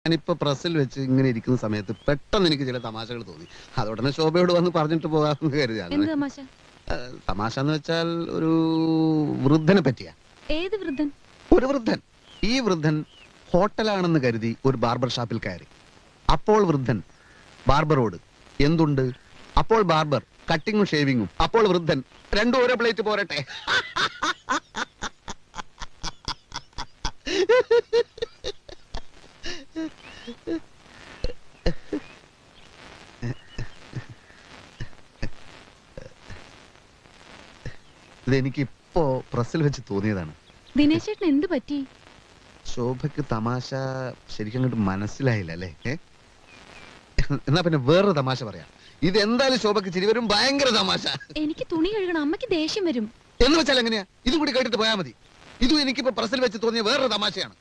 ഞാനിപ്പോ പ്രസ്സിൽ വെച്ച് ഇങ്ങനെ ഇരിക്കുന്ന സമയത്ത് പെട്ടെന്ന് എനിക്ക് ചില തമാശകൾ തോന്നി. അതോടനെ ശോഭയോട് വന്ന് പറഞ്ഞിട്ട് പോകാമെന്ന് കരുതിയാണ്. എന്ത് തമാശ? തമാശ എന്ന് വെച്ചാൽ ഒരു വൃദ്ധനെ പറ്റിയാ. ഏത് വൃദ്ധൻ? ഒരു വൃദ്ധൻ. ഈ വൃദ്ധൻ ഹോട്ടലാണെന്ന് കരുതി ഒരു ബാർബർ ഷാപ്പിൽ കയറി. അപ്പോൾ വൃദ്ധൻ ബാർബറോട് എന്തുണ്ട്? അപ്പോൾ ബാർബർ കട്ടിങ്ങും ഷേവിങ്ങും. അപ്പോൾ വൃദ്ധൻ രണ്ടും ഓരോ പ്ലേറ്റ് പോരട്ടെ. ഇതെനിക്കിപ്പോ പ്രസ്സിൽ വെച്ച് തോന്നിയതാണ്. ദിനേശ് ചേട്ടൻ എന്ത് പറ്റി? ശോഭയ്ക്ക് തമാശ ശരിക്കും അങ്ങോട്ട് മനസ്സിലായില്ല അല്ലേ? എന്നാ പിന്നെ വേറൊരു തമാശ പറയാം. ഇതെന്തായാലും ശോഭയ്ക്ക് ചിരി വരും. ഭയങ്കര തമാശ. എനിക്ക് തുണി കഴുകണം, അമ്മയ്ക്ക് ദേഷ്യം വരും. എന്ന് വെച്ചാൽ എങ്ങനെയാ? ഇതും കൂടി കേട്ടിട്ട് പോയാൽ മതി. ഇതും എനിക്കിപ്പോ പ്രസ്സിൽ വെച്ച് തോന്നിയ വേറൊരു തമാശയാണ്.